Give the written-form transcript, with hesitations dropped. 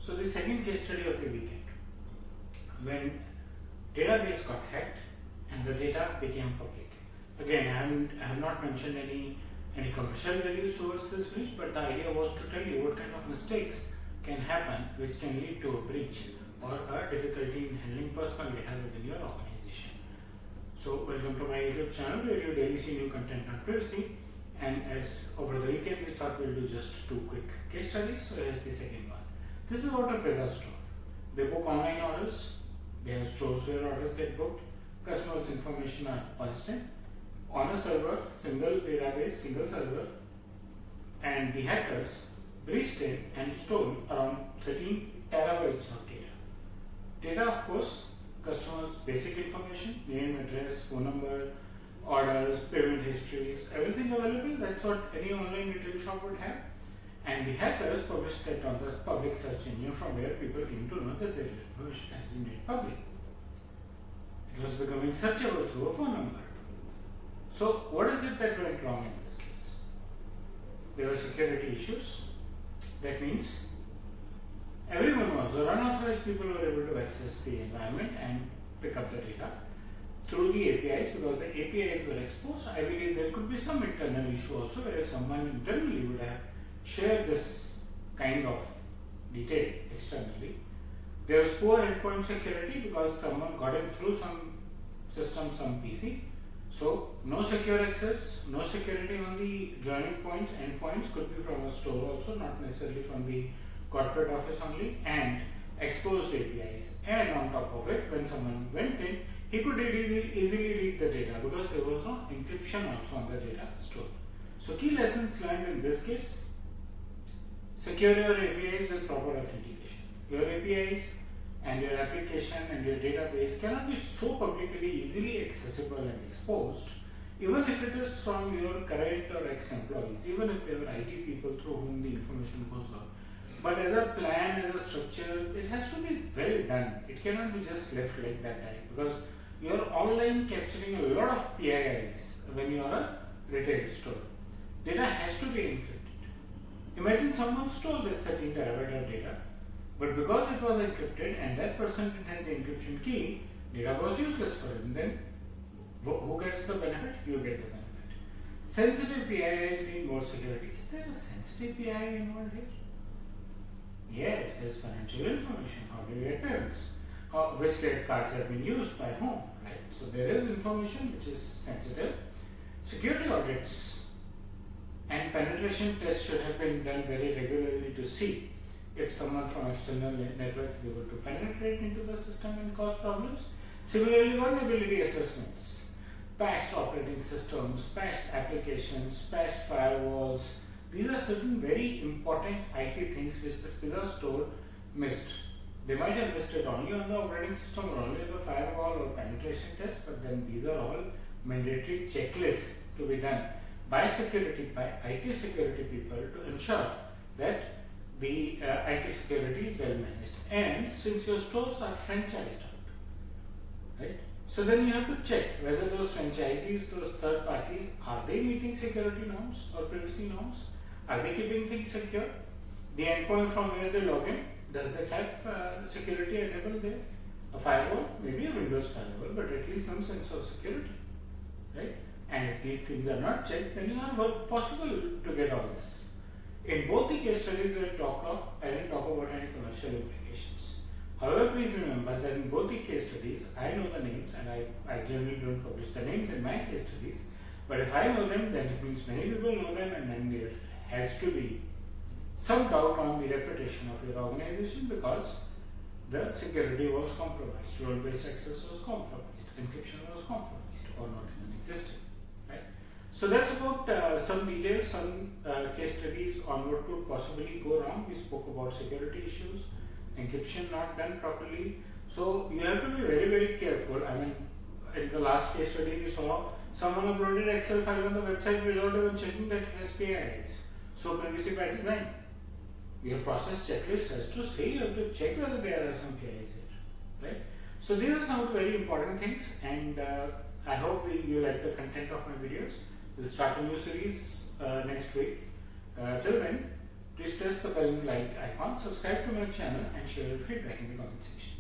So the second case study of the weekend, when database got hacked and the data became public. Again, I have not mentioned any commercial values towards this breach, but the idea was to tell you what kind of mistakes can happen which can lead to a breach or a difficulty in handling personal data within your organization. So welcome to my YouTube channel where you daily see new content on privacy, and as over the weekend we thought we'll do just two quick case studies. So here's the second one. This is about a pizza store. They book online orders, they have stores where orders get booked, customers' information are constant on a server, single database, single server, and the hackers breached it and stole around 13 terabytes of data. Data, of course, customers' basic information, name, address, phone number, orders, payment histories, everything available. That's what any online retail shop would have. And the hackers published it on the public search engine from where people came to know that their information has been made public. It was becoming searchable through a phone number. So what is it that went wrong in this case? There were security issues. That means everyone was, or unauthorized people were able to access the environment and pick up the data through the APIs. Because the APIs were exposed, I believe there could be some internal issue also where someone internally would have shared this kind of detail externally. There was poor endpoint security because someone got in through some system, some PC. So no secure access, no security on the joining points, endpoints, could be from a store also, not necessarily from the corporate office only, and exposed APIs. And on top of it, when someone went in, he could easily read the data because there was no encryption also on the data stored. So key lessons learned in this case: secure your APIs with proper authentication. Your APIs and your application and your database cannot be so publicly easily accessible and exposed, even if it is from your current or ex-employees, even if they were IT people through whom the information goes out. But as a plan, as a structure, it has to be well done. It cannot be just left like that, because you are online capturing a lot of PIIs when you are a retail store. Data has to be encrypted. Imagine someone stole this 13 terabyte of data, but because it was encrypted and that person didn't have the encryption key, data was useless for him. Then who gets the benefit? You get the benefit. Sensitive PIIs need more security. Is there a sensitive PII involved here? Yes, there's financial information. How do you get payments? Which credit cards have been used by whom? Right. So there is information which is sensitive. Security audits and penetration tests should have been done very regularly to see if someone from external network is able to penetrate into the system and cause problems. Similarly, vulnerability assessments, patched operating systems, patched applications, patched firewalls. These are certain very important IT things which this pizza store missed. They might have missed it only on the operating system or only on the firewall or penetration test, but then these are all mandatory checklists to be done by IT security people to ensure that the IT security is well managed. And since your stores are franchised out, right? So then you have to check whether those franchisees, those third parties, are they meeting security norms or privacy norms? Are they keeping things secure? The endpoint from where they log in, does that have security enabled there? A firewall, maybe a Windows firewall, but at least some sense of security, right? And if these things are not checked, then you are possible to get all this. In both the case studies I talked of, I didn't talk about any commercial implications. However, please remember that in both the case studies, I know the names, and I generally don't publish the names in my case studies. But if I know them, then it means many people know them, and then there has to be some doubt on the reputation of your organization because the security was compromised, role-based access was compromised, encryption was compromised or not even existed. So that's about some details, some case studies on what could possibly go wrong. We spoke about security issues, encryption not done properly. So you have to be very, very careful. I mean, in the last case study we saw someone uploaded Excel file on the website without even checking that it has PIIs. So privacy by design. Your process checklist has to say you have to check whether there are some PIIs here, right? So these are some of the very important things, and I hope you like the content of my videos. We'll start a new series next week. Till then, Please press the bell like icon, subscribe to my channel and share your feedback in the comment section.